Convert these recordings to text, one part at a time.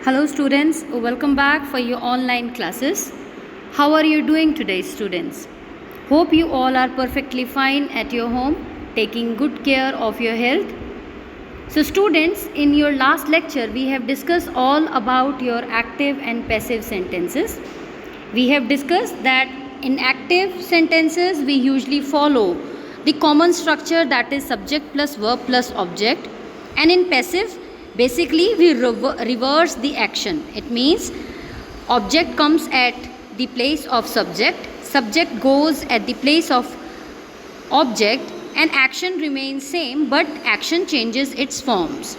Hello students, welcome back for your online classes. How are you doing today students? Hope you all are perfectly fine at your home, taking good care of your health. So students, in your last lecture we have discussed all about your active and passive sentences. We have discussed that in active sentences we usually follow the common structure, that is subject plus verb plus object, and in passive basically we reverse the action. It means object comes at the place of subject, subject goes at the place of object, and action remains same but action changes its forms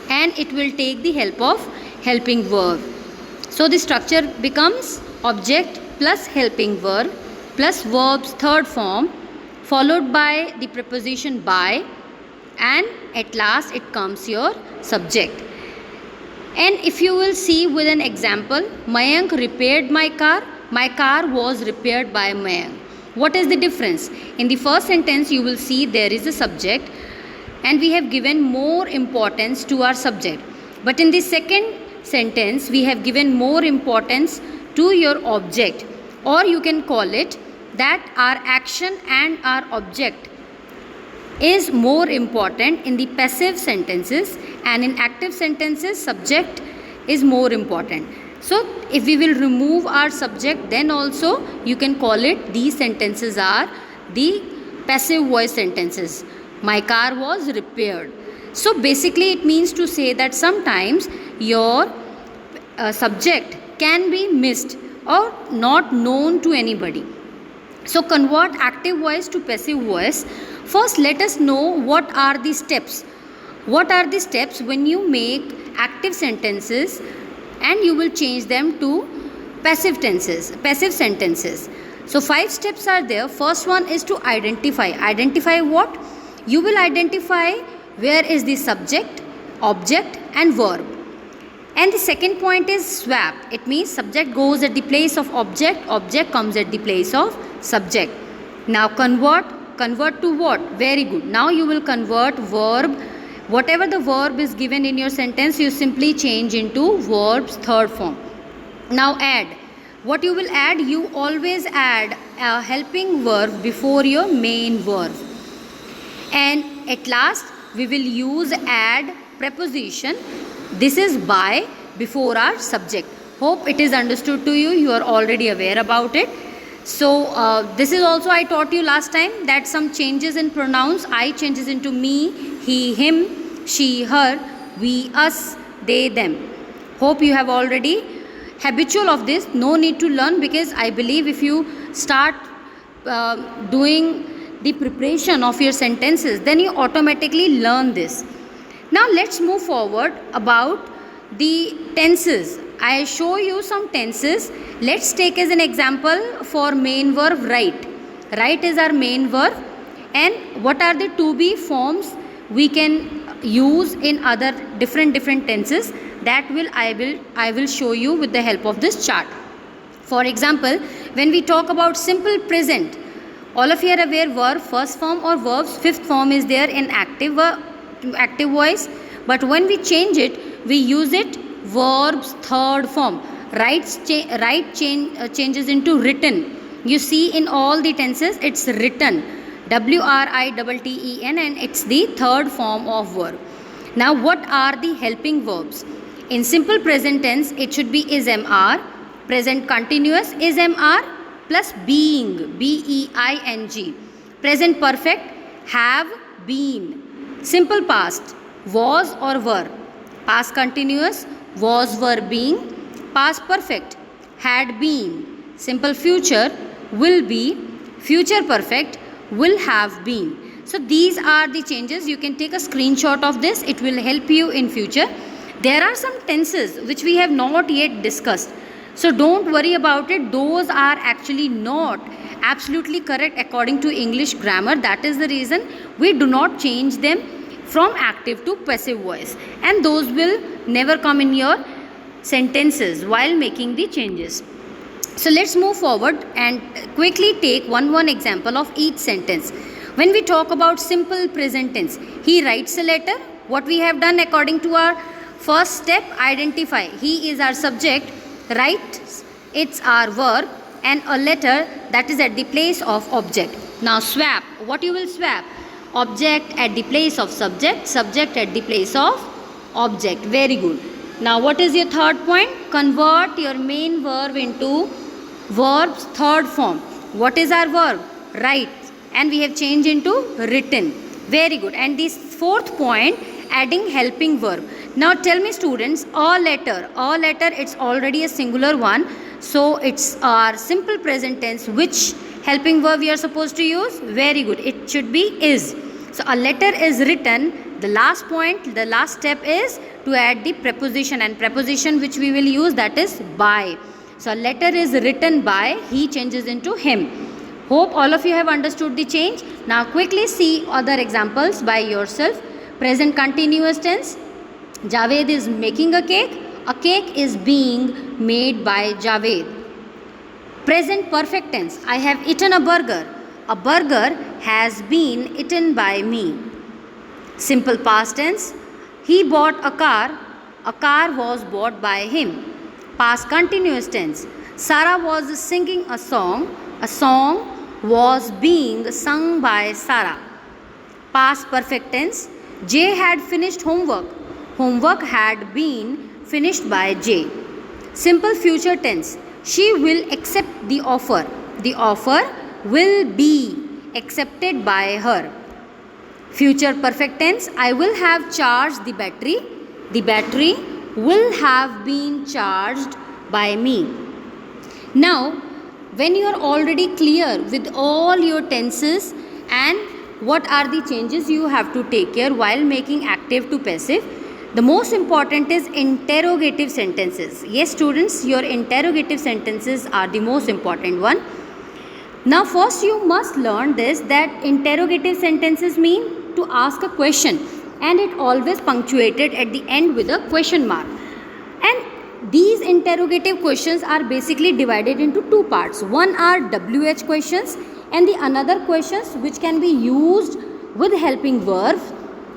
and it will take the help of helping verb. So the structure becomes object plus helping verb plus verb's third form followed by the preposition by, and at last it comes your subject. And if you will see with an example, Mayank repaired my car was repaired by Mayank. What is the difference? In the first sentence you will see there is a subject and we have given more importance to our subject, but in the second sentence we have given more importance to your object, or you can call it that our action and our object is more important in the passive sentences, and in active sentences subject is more important. So if we will remove our subject, then also you can call it these sentences are the passive voice sentences. My car was repaired. So basically it means to say that sometimes your subject can be missed or not known to anybody. So convert active voice to passive voice. First let us know what are the steps. What are the steps when you make active sentences and you will change them to passive sentences. So 5 steps are there. First one is to identify. Identify what? You will identify where is the subject, object and verb. And the second point is swap. It means subject goes at the place of object, object comes at the place of subject. Now convert to what? Very good. Now you will convert verb. Whatever the verb is given in your sentence, you simply change into verb's third form. Now add. What you will add? You always add a helping verb before your main verb. And at last we will use add preposition. This is by before our subject. Hope it is understood to you. You are already aware about it. So this is also I taught you last time that some changes in pronouns. I changes into me, he, him, she, her, we, us, they, them. Hope you have already habitual of this. No need to learn, because I believe if you start doing the preparation of your sentences, then you automatically learn this. Now let's move forward about the tenses. I show you some tenses. Let's take as an example for main verb write. Write is our main verb, and what are the to be forms we can use in other different tenses, that I will show you with the help of this chart. For example, when we talk about simple present, all of you are aware verb first form or verb's fifth form is there in active voice, but when we change it we use it verb's third form. Changes into written. You see in all the tenses it's written, WRITTEN, and it's the third form of verb. Now what are the helping verbs? In simple present tense it should be is MR. Present continuous is MR plus being, BEING. Present perfect have been. Simple past was or were. Past continuous was, were, being. Past perfect had been. Simple future will be. Future perfect will have been. So these are the changes. You can take a screenshot of this. It will help you in future. There are some tenses which we have not yet discussed. So don't worry about it. Those are actually not absolutely correct according to English grammar. That is the reason we do not change them from active to passive voice, and those will never come in your sentences while making the changes. So let's move forward and quickly take one example of each sentence. When we talk about simple present tense, he writes a letter. What we have done according to our First step, identify. He is our subject, right? It's our verb, and a letter that is at the place of object. Now swap. What you will swap? Object at the place of subject, subject at the place of object. Very good. Now what is your third point? Convert your main verb into verb's third form. What is our verb? Write. And we have changed into written. Very good. And this fourth point, adding helping verb. Now tell me students, a letter, it's already a singular one. So it's our simple present tense. Which helping verb we are supposed to use? Very good. It should be is. So a letter is written. The last point, the last step is to add the preposition, and preposition which we will use, that is by. So a letter is written by, he changes into him. Hope all of you have understood the change. Now quickly see other examples by yourself. Present continuous tense. Javed is making a cake. A cake is being made by Javed. Present perfect tense. I have eaten a burger. A burger has been eaten by me. Simple past tense. He bought a car. A car was bought by him. Past continuous tense. Sarah was singing a song. A song was being sung by Sarah. Past perfect tense. Jay had finished homework. Homework had been finished by Jay. Simple future tense. She will accept the offer. The offer will be accepted by her. Future perfect tense. I will have charged the battery. The battery will have been charged by me. Now, when you are already clear with all your tenses and what are the changes you have to take care while making active to passive, the most important is interrogative sentences. Yes, students, your interrogative sentences are the most important one. Now, first you must learn this, that interrogative sentences mean to ask a question, and it always punctuated at the end with a question mark. And these interrogative questions are basically divided into two parts. One are WH questions, and the another questions which can be used with helping verbs,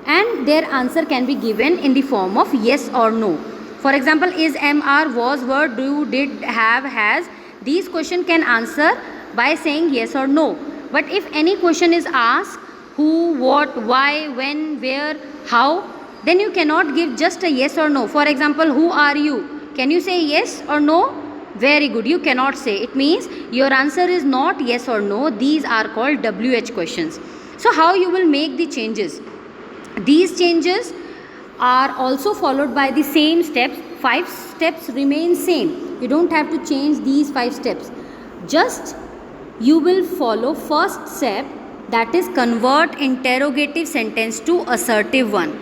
and their answer can be given in the form of yes or no. For example, is, am, are, was, were, do, did, have, has. These questions can answer by saying yes or no. But if any question is asked, who, what, why, when, where, how, then you cannot give just a yes or no. For example, who are you? Can you say yes or no? Very good. You cannot say. It means your answer is not yes or no. These are called WH questions. So how you will make the changes? These changes are also followed by the same steps. 5 steps remain same. You don't have to change these 5 steps. Just you will follow first step, that is convert interrogative sentence to assertive one.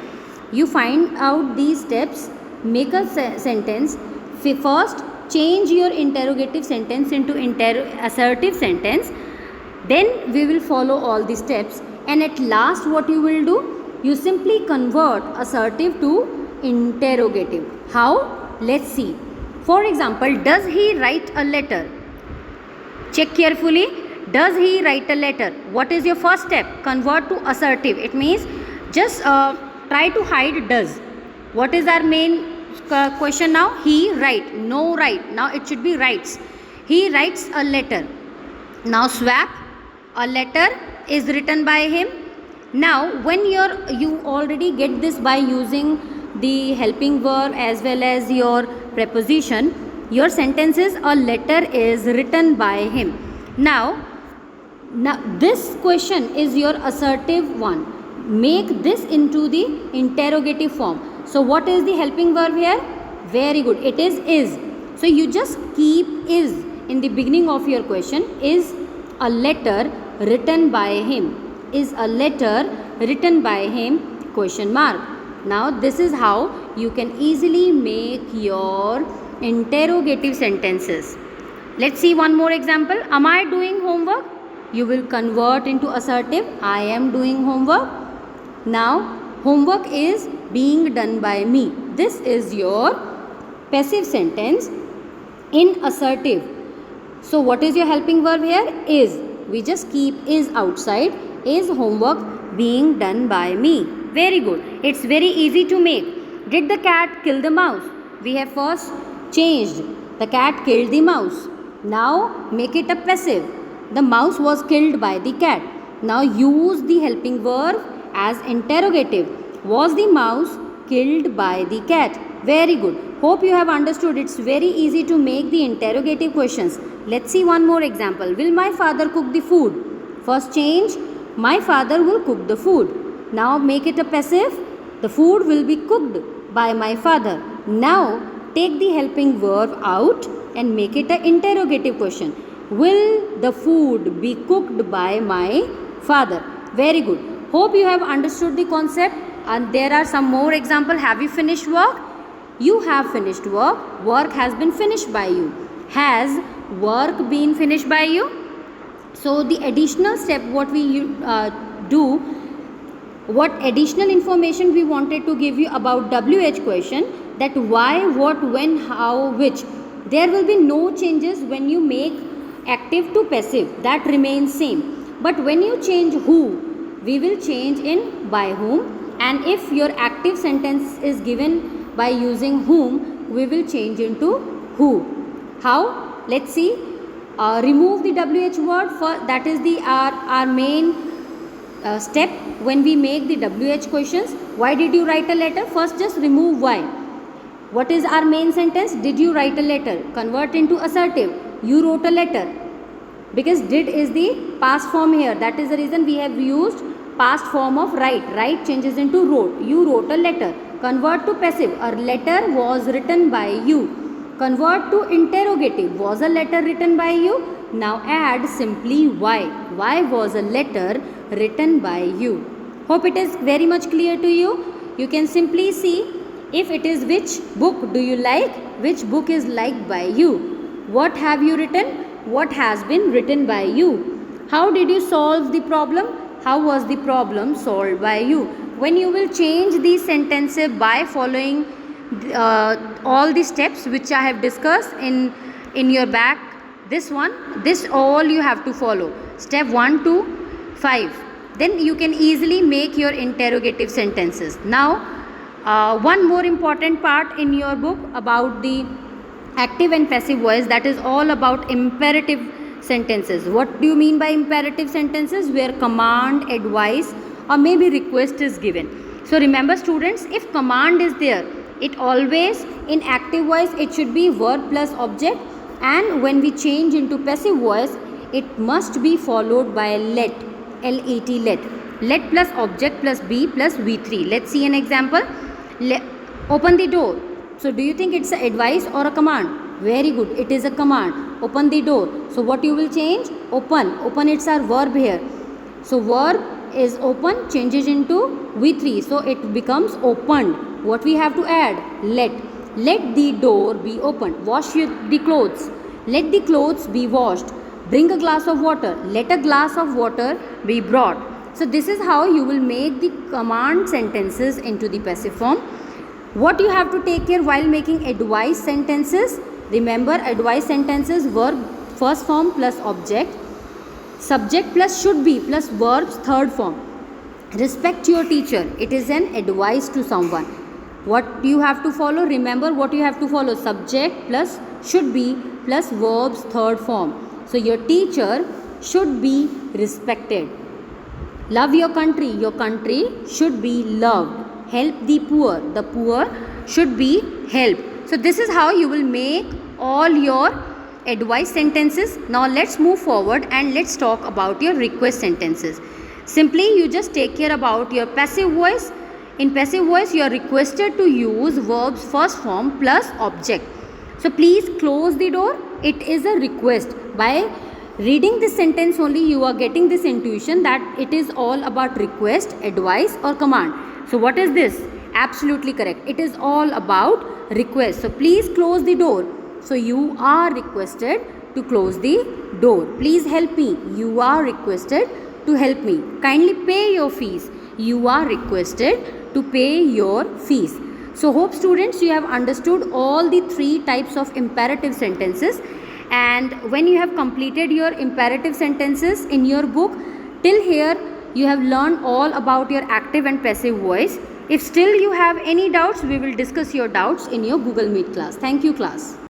You find out these steps, make a sentence. First, change your interrogative sentence into assertive sentence. Then we will follow all the steps, and at last what you will do? You simply convert assertive to interrogative. How? Let's see. For example, does he write a letter? Check carefully. Does he write a letter? What is your first step? Convert to assertive. It means just try to hide does. What is our main question now? He write. No write. Now it should be writes. He writes a letter. Now swap. A letter is written by him. Now when you already get this by using the helping verb as well as your preposition, your sentence is a letter is written by him. Now this question is your assertive one. Make this into the interrogative form. So what is the helping verb here? Very good. It is. So you just keep is in the beginning of your question. Is a letter written by him. Is a letter written by him? Question mark. Now this is how you can easily make your interrogative sentences. Let's see one more example. Am I doing homework? You will convert into assertive. I am doing homework. Now homework is being done by me. This is your passive sentence in assertive. So what is your helping verb here? Is. We just keep is outside. Is homework being done by me? Very good. It's very easy to make. Did the cat kill the mouse? We have first changed. The cat killed the mouse. Now make it a passive. The mouse was killed by the cat. Now use the helping verb as interrogative. Was the mouse killed by the cat? Very good. Hope you have understood. It's very easy to make the interrogative questions. Let's see one more example. Will my father cook the food? First change. My father will cook the food. Now make it a passive. The food will be cooked by my father. Now take the helping verb out and make it an interrogative question. Will the food be cooked by my father? Very good. Hope you have understood the concept, and there are some more examples. Have you finished work? You have finished work. Work has been finished by you. Has work been finished by you? So the additional step what we do, what additional information we wanted to give you about WH question, that why, what, when, how, which. There will be no changes when you make active to passive. That remains same. But when you change who, we will change in by whom. And if your active sentence is given by using whom, we will change into who. How? Let's see. Remove the WH word, for that is the our main step when we make the WH questions. Why did you write a letter? First just remove why. What is our main sentence? Did you write a letter? Convert into assertive. You wrote a letter. Because did is the past form here. That is the reason we have used past form of write. Write changes into wrote. You wrote a letter. Convert to passive. A letter was written by you. Convert to interrogative. Was a letter written by you? Now add simply why. Why was a letter written by you? Hope it is very much clear to you. You can simply see if it is which book do you like, which book is liked by you. What have you written? What has been written by you. How did you solve the problem? How was the problem solved by you? When you will change these sentences by following all the steps which I have discussed in your back, this all you have to follow. Step 1 to 5. Then you can easily make your interrogative sentences. Now one more important part in your book about the active and passive voice, that is all about imperative sentences. What do you mean by imperative sentences? Where command, advice or maybe request is given. So remember students, if command is there, it always in active voice it should be verb plus object, and when we change into passive voice it must be followed by let, L-E-T, let. Let plus object plus be plus V3. Let's see an example. Open the door. So do you think it's an advice or a command? Very good. It is a command. Open the door. So what you will change? Open. Open, it's our verb here. So verb is open changes into V3. So it becomes opened. What we have to add? Let. Let the door be opened. Wash the clothes. Let the clothes be washed. Bring a glass of water. Let a glass of water be brought. So this is how you will make the command sentences into the passive form. What you have to take care while making advice sentences? Remember, advice sentences, verb first form plus object, subject plus should be plus verbs third form. Respect your teacher. It is an advice to someone. What you have to follow? Remember what you have to follow. Subject plus should be plus verbs third form. So your teacher should be respected. Love your country. Your country should be loved. Help the poor should be helped. So this is how you will make all your advice sentences. Now let's move forward and let's talk about your request sentences. Simply you just take care about your passive voice. In passive voice you are requested to use verbs first form plus object. So please close the door. It is a request. By reading this sentence only you are getting this intuition that it is all about request, advice or command. So what is this? Absolutely correct. It is all about request. So please close the door. So you are requested to close the door. Please help me. You are requested to help me. Kindly pay your fees. You are requested to pay your fees. So hope students you have understood all the three types of imperative sentences. And when you have completed your imperative sentences in your book, till here you have learned all about your active and passive voice. If still you have any doubts, we will discuss your doubts in your Google Meet class. Thank you, class.